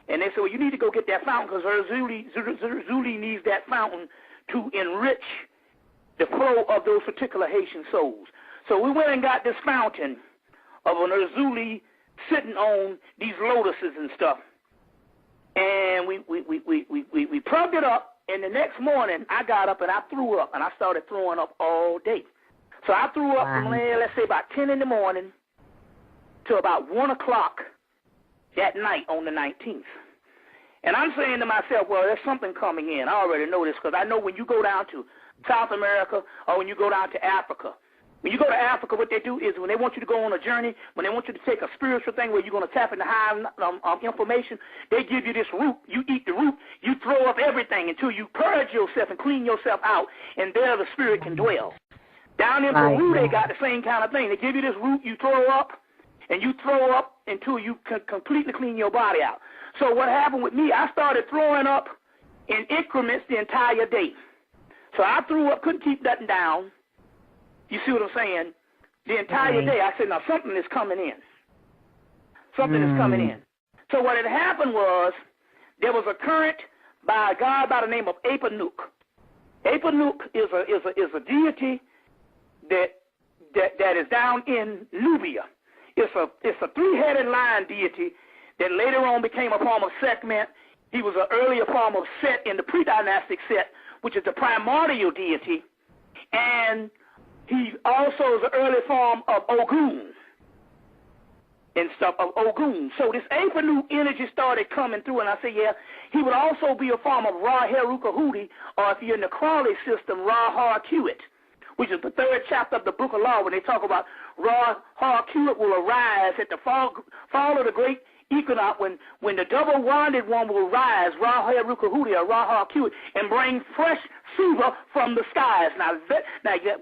And they said, well, you need to go get that fountain because Zuli needs that fountain to enrich the flow of those particular Haitian souls. So we went and got this fountain of an Zuli sitting on these lotuses and stuff. And we plugged it up, and the next morning I got up and I threw up, and I started throwing up all day. So I threw up from, let's say, about 10 in the morning to about 1 o'clock that night on the 19th. And I'm saying to myself, well, there's something coming in. I already know this because I know when you go down to South America or when you go down to Africa, when you go to Africa, what they do is when they want you to go on a journey, when they want you to take a spiritual thing where you're going to tap into high information, they give you this root. You eat the root. You throw up everything until you purge yourself and clean yourself out, and there the spirit can dwell. Down in Peru, they got the same kind of thing. They give you this root, you throw up, and you throw up until you can completely clean your body out. So what happened with me, I started throwing up in increments the entire day. So I threw up, couldn't keep nothing down. You see what I'm saying? The entire day, I said, now something is coming in. Something is coming in. So what had happened was there was a current by a god by the name of Apanuk. Apanuk is a deity that is down in Nubia. It's a three-headed lion deity that later on became a form of Sekhmet. He was an earlier form of Set in the pre-dynastic Set, which is the primordial deity. And he also is an early form of Ogun and stuff, of Ogun. So this Apanu energy started coming through, and I said, yeah, he would also be a form of Ra Heruka Hudi, or if you're in the Crawley system, Ra Har-Kuit, which is the 3rd chapter of the Book of Law, when they talk about Ra Har-Kuit will arise at the fall of the great equinox, when the double-wanded one will rise, Ra Heruka Hudi, or Ra Har-Kuit, and bring fresh fever from the skies. Now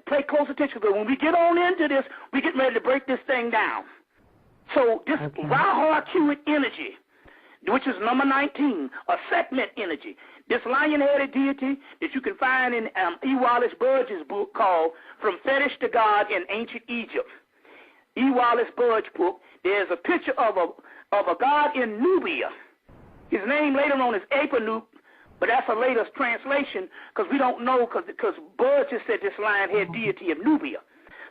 pay close attention, because when we get on into this, we get ready to break this thing down. So this Ra Har-Kuit energy, which is number 19, a Sekhmet energy, this lion-headed deity that you can find in E. Wallace Budge's book called From Fetish to God in Ancient Egypt. E. Wallace Budge book, there's a picture of a god in Nubia. His name later on is Apanuk, but that's a later translation because we don't know, because Budge has said this lion-head deity of Nubia.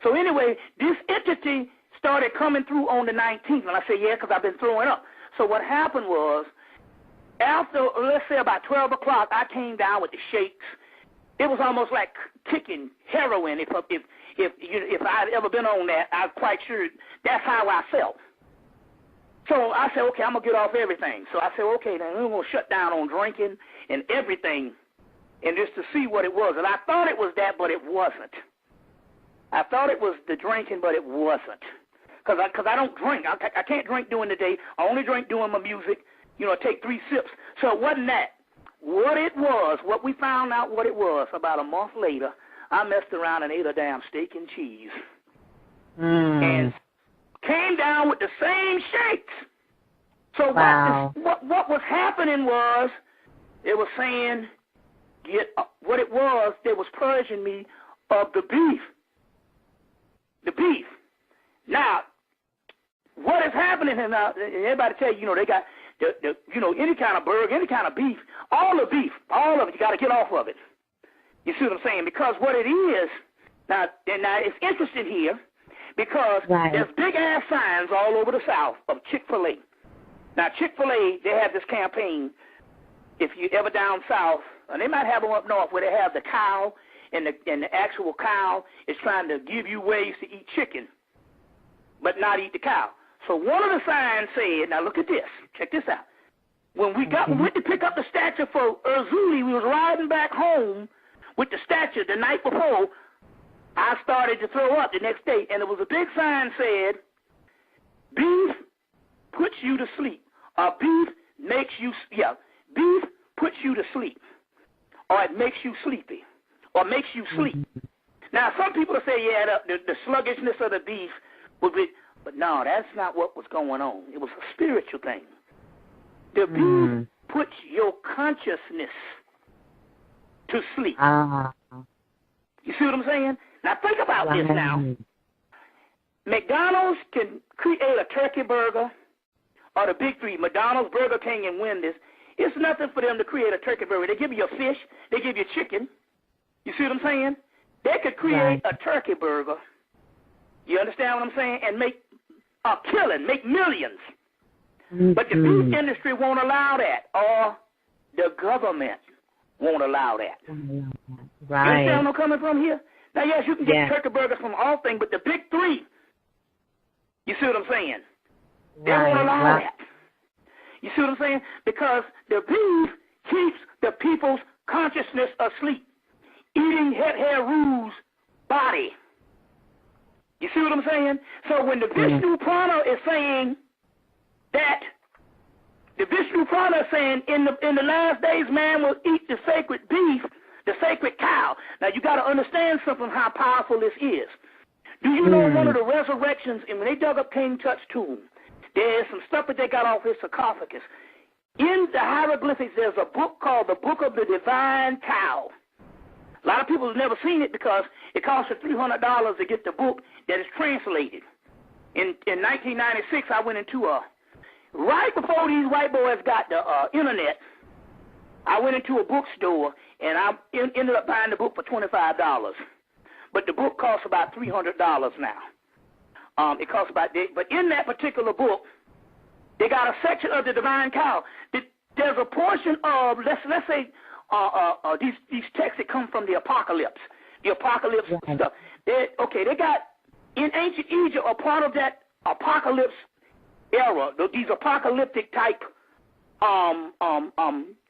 So anyway, this entity started coming through on the 19th, and I said, yeah, because I've been throwing up. So what happened was, after, let's say about 12 o'clock, I came down with the shakes. It was almost like kicking heroin. If I'd ever been on that, I'm quite sure that's how I felt. So I said, okay, I'm going to get off everything. So I said, okay, then we're going to shut down on drinking and everything, and just to see what it was. And I thought it was that, but it wasn't. I thought it was the drinking, but it wasn't. Because I don't drink. I can't drink during the day. I only drink during my music. Take 3 sips. So it wasn't that. What it was, what we found out what it was, about a month later, I messed around and ate a damn steak and cheese. And came down with the same shakes. So what was happening was, it was saying, what it was, they was purging me of the beef. The beef. Now, what is happening, and everybody tell you, they got, any kind of burger, any kind of beef, all of it, you got to get off of it. You see what I'm saying? Because what it is, now it's interesting here, because there's big-ass signs all over the South of Chick-fil-A. Now, Chick-fil-A, they have this campaign, if you ever down south, and they might have them up north where they have the cow, and the actual cow is trying to give you ways to eat chicken, but not eat the cow. So one of the signs said, now look at this, check this out. When we went to pick up the statue for Urzuli, we was riding back home with the statue the night before. I started to throw up the next day, and there was a big sign said, beef puts you to sleep, or beef puts you to sleep, or it makes you sleepy, or makes you sleep. Now, some people say, yeah, the sluggishness of the beef would be, but no, that's not what was going on. It was a spiritual thing. The beef puts your consciousness to sleep. You see what I'm saying? Now, think about this now. McDonald's can create a turkey burger, or the big three, McDonald's, Burger King, and Wendy's, it's nothing for them to create a turkey burger. They give you a fish. They give you chicken. You see what I'm saying? They could create a turkey burger. You understand what I'm saying? And make a killing, make millions. But the beef industry won't allow that, or the government won't allow that. Right. You understand where I'm coming from here? Now, yes, you can get turkey burgers from all things, but the big three, you see what I'm saying? They won't allow that. You see what I'm saying? Because the beef keeps the people's consciousness asleep, eating Heru's body. You see what I'm saying? So when the Vishnu Prana is saying that, the Vishnu Prana is saying in the last days man will eat the sacred beef, the sacred cow. Now you got to understand something how powerful this is. Do you know one of the resurrections, and when they dug up King Tut's tomb, there's some stuff that they got off his sarcophagus. In the hieroglyphics, there's a book called the Book of the Divine Cow. A lot of people have never seen it because it costs you $300 to get the book that is translated. In 1996, I went into right before these white boys got the internet, I went into a bookstore, and I ended up buying the book for $25. But the book costs about $300 now. It costs about that. But in that particular book, they got a section of the Divine Cow. There's a portion of, let's say, these texts that come from the Apocalypse. The Apocalypse stuff. They got, in ancient Egypt, a part of that Apocalypse era, these apocalyptic type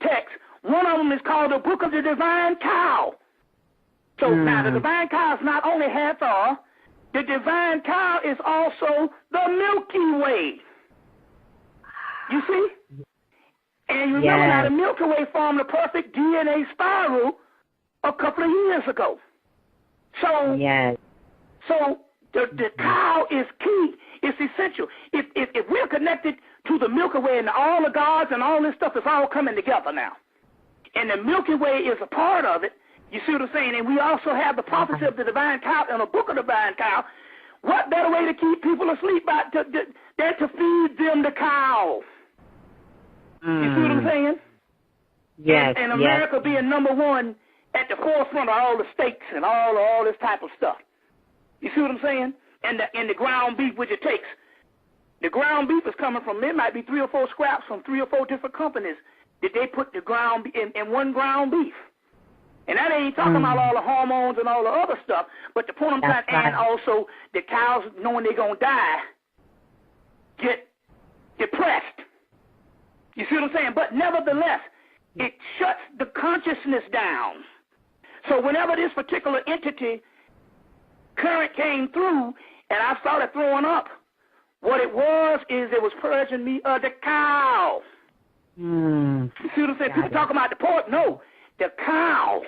texts, one of them is called the Book of the Divine Cow. So now the Divine Cow is not only Hathor, the Divine Cow is also the Milky Way. You see? And you remember now the Milky Way formed a perfect DNA spiral a couple of years ago. So, so the cow is key. It's essential. If we're connected to the Milky Way and all the gods and all this stuff is all coming together now, and the Milky Way is a part of it, you see what I'm saying? And we also have the prophecy of the Divine Cow and a book of the Divine Cow. What better way to keep people asleep than to feed them the cow? You see what I'm saying? Yes. And America being number one at the forefront of all the steaks and all this type of stuff. You see what I'm saying? And the ground beef, which it takes. The ground beef is coming from, it might be 3 or 4 scraps from 3 or 4 different companies that they put the ground in one ground beef. And that ain't talking about all the hormones and all the other stuff, but the point I'm trying, and also the cows, knowing they're going to die, get depressed. You see what I'm saying? But nevertheless, it shuts the consciousness down. So whenever this particular entity current came through and I started throwing up, what it was purging me of the cow. You see what I'm saying? People talking about the pork. No, the cow.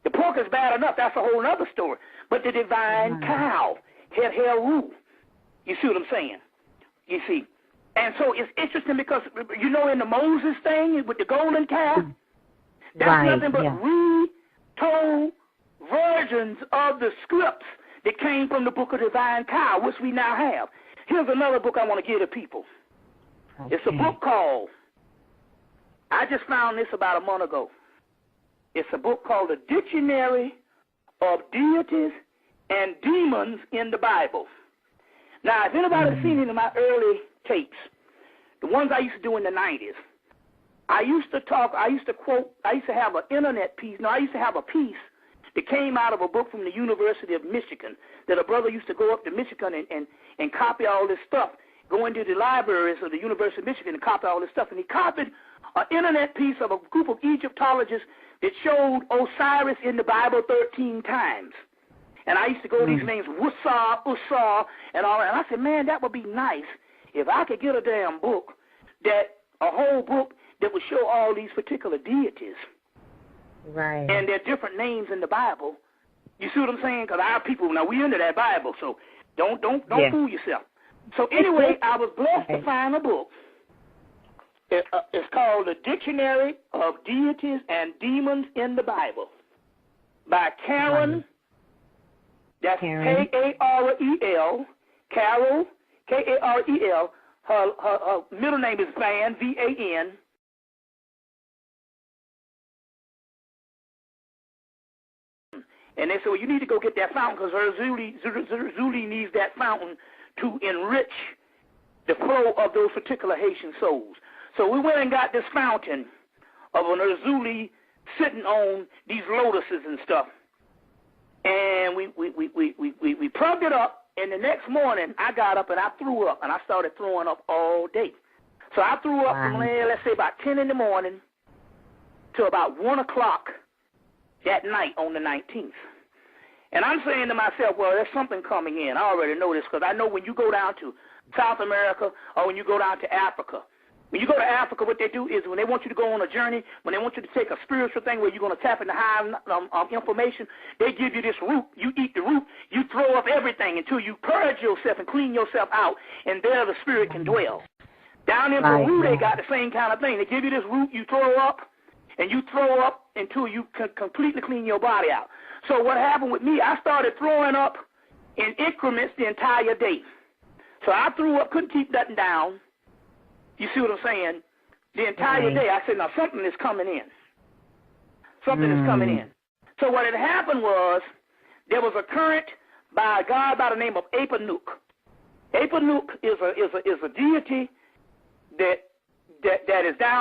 The pork is bad enough. That's a whole other story. But the divine cow, Heru. You see what I'm saying? You see. And so it's interesting because, you know, in the Moses thing with the golden calf, that's nothing but retold versions of the scripts that came from the Book of Divine Cow, which we now have. Here's another book I want to give to people. It's a book called, I just found this about a month ago. It's a book called The Dictionary of Deities and Demons in the Bible. Now, if anybody's seen any of my early tapes, the ones I used to do in the 90s, I used to have an internet piece. No, I used to have a piece that came out of a book from the University of Michigan that a brother used to go up to Michigan and copy all this stuff, go into the libraries of the University of Michigan and copy all this stuff. And he copied an internet piece of a group of Egyptologists that showed Osiris in the Bible 13 times. And I used to go to these names, Usar, and all that. And I said, man, that would be nice if I could get a damn book, a whole book that would show all these particular deities. Right. And their different names in the Bible. You see what I'm saying? Because our people, now we into that Bible, so don't fool yourself. So anyway, I was blessed to find a book. It's called The Dictionary of Deities and Demons in the Bible by Karen. That's Karel, Karel, Karel her middle name is Van, V-A-N. And they said, well, you need to go get that fountain because her Zuli needs that fountain to enrich the flow of those particular Haitian souls. So we went and got this fountain of an Zuli sitting on these lotuses and stuff. And we plugged it up, and the next morning I got up and I threw up, and I started throwing up all day. So I threw up from, let's say, about 10 in the morning to about 1 o'clock that night on the 19th. And I'm saying to myself, well, there's something coming in. I already know this because I know when you go down to South America or when you go down to Africa, when you go to Africa, what they do is when they want you to go on a journey, when they want you to take a spiritual thing where you're going to tap into high information, they give you this root. You eat the root. You throw up everything until you purge yourself and clean yourself out, and there the spirit can dwell. Down in Peru, they got the same kind of thing. They give you this root, you throw up, and you throw up until you can completely clean your body out. So what happened with me, I started throwing up in increments the entire day. So I threw up, couldn't keep nothing down. You see what I'm saying? The entire day, I said, now something is coming in. Something is coming in. So what had happened was there was a current by a god by the name of Pt.6. Pt.6 is a deity that is down